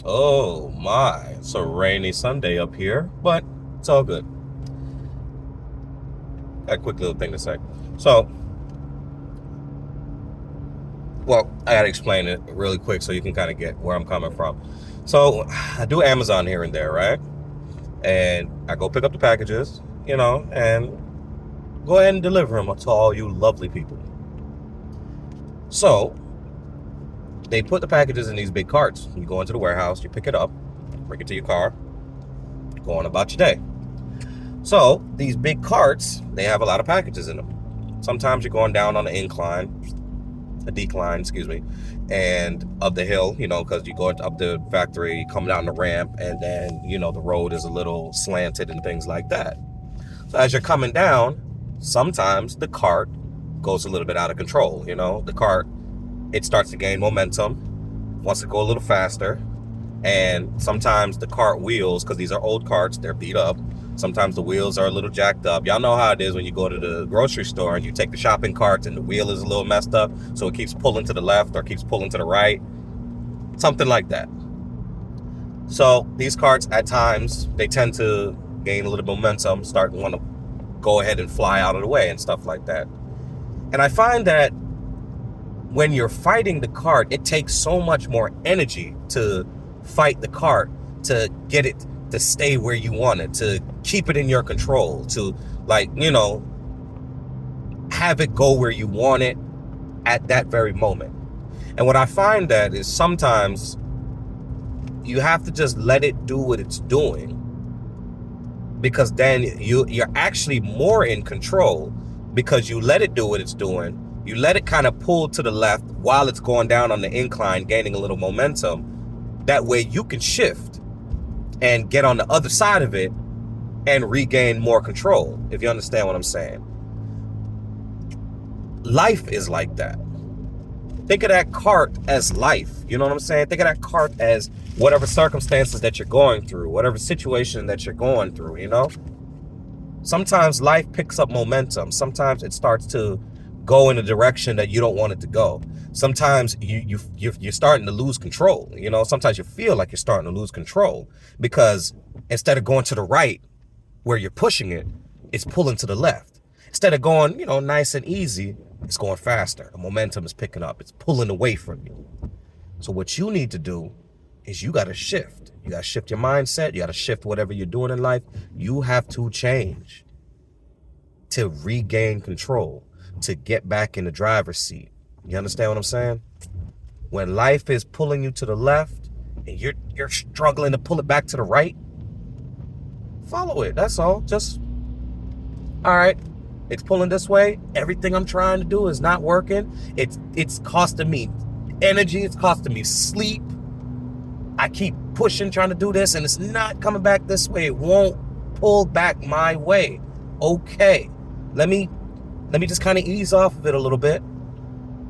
Oh my, it's a rainy Sunday up here, but it's all good. Got a quick little thing to say. So, well, I gotta explain it really quick so you can kind of get where I'm coming from. So, I do Amazon here and there, right? And I go pick up the packages, and go ahead and deliver them to all you lovely people. So, they put the packages in these big carts. You go into the warehouse, you pick it up, bring it to your car, go on about your day. So these big carts, they have a lot of packages in them. Sometimes you're going down on a decline, excuse me, and up the hill, because you go up the factory, come down the ramp, and then, the road is a little slanted and things like that. So as you're coming down, sometimes the cart goes a little bit out of control. The cart, it starts to gain momentum, wants to go a little faster, and sometimes the cart wheels, because these are old carts, they're beat up. Sometimes the wheels are a little jacked up. Y'all know how it is when you go to the grocery store and you take the shopping cart and the wheel is a little messed up, so it keeps pulling to the left or keeps pulling to the right. Something like that. So these carts, at times, they tend to gain a little momentum, start to want to go ahead and fly out of the way and stuff like that. And I find that when you're fighting the cart, it takes so much more energy to fight the cart, to get it to stay where you want it, to keep it in your control, to have it go where you want it at that very moment. And what I find that is sometimes you have to just let it do what it's doing, because then you're actually more in control, because you let it do what it's doing. You let it kind of pull to the left while it's going down on the incline, gaining a little momentum. That way you can shift and get on the other side of it and regain more control, if you understand what I'm saying. Life is like that. Think of that cart as life. You know what I'm saying? Think of that cart as whatever circumstances that you're going through, whatever situation that you're going through. Sometimes life picks up momentum. Sometimes it starts to go in a direction that you don't want it to go. Sometimes you're starting to lose control. Sometimes you feel like you're starting to lose control, because instead of going to the right where you're pushing it, it's pulling to the left. Instead of going, nice and easy, it's going faster. The momentum is picking up. It's pulling away from you. So what you need to do is you got to shift. You got to shift your mindset. You got to shift whatever you're doing in life. You have to change to regain control, to get back in the driver's seat. You understand what I'm saying? When life is pulling you to the left and you're struggling to pull it back to the right, follow it. That's all. Just, all right, it's pulling this way. Everything I'm trying to do is not working. It's costing me energy. It's costing me sleep. I keep pushing, trying to do this, and it's not coming back this way. It won't pull back my way. Okay, let me just kind of ease off of it a little bit.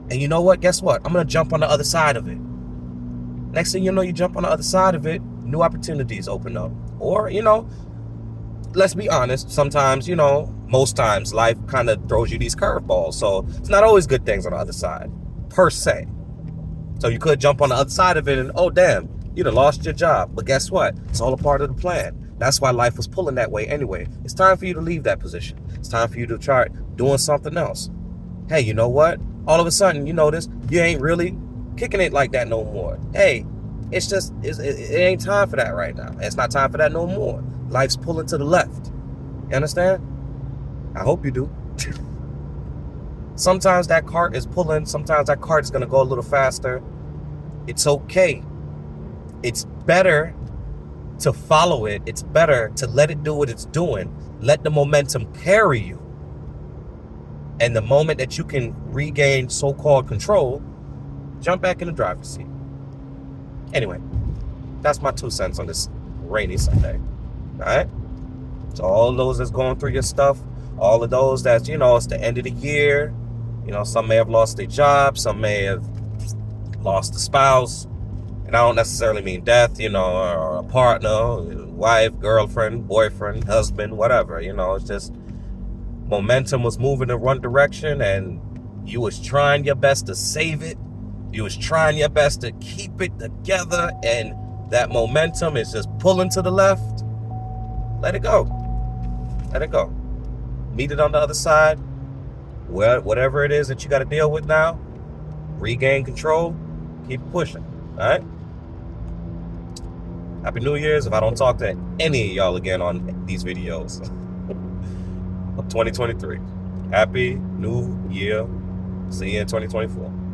And you know what? Guess what? I'm going to jump on the other side of it. Next thing you know, you jump on the other side of it, new opportunities open up. Or, let's be honest, sometimes, most times life kind of throws you these curveballs. So it's not always good things on the other side, per se. So you could jump on the other side of it and, oh, damn, you'd have lost your job. But guess what? It's all a part of the plan. That's why life was pulling that way anyway. It's time for you to leave that position. It's time for you to try doing something else. Hey, you know what? All of a sudden, you notice you ain't really kicking it like that no more. Hey, it ain't time for that right now. It's not time for that no more. Life's pulling to the left. You understand? I hope you do. Sometimes that cart is pulling. Sometimes that cart is going to go a little faster. It's okay. It's better to follow it. It's better to let it do what it's doing. Let the momentum carry you. And the moment that you can regain so-called control, jump back in the driver's seat. Anyway, that's my 2 cents on this rainy Sunday. All right? So all of those that's going through your stuff, all of those that's, it's the end of the year. Some may have lost their job. Some may have lost a spouse. And I don't necessarily mean death, or a partner, wife, girlfriend, boyfriend, husband, whatever. It's just momentum was moving in one direction and you was trying your best to save it. You was trying your best to keep it together and that momentum is just pulling to the left, let it go. Let it go. Meet it on the other side. Whatever it is that you got to deal with now, regain control, keep pushing. All right? Happy New Year's if I don't talk to any of y'all again on these videos of 2023. Happy New Year. See you in 2024.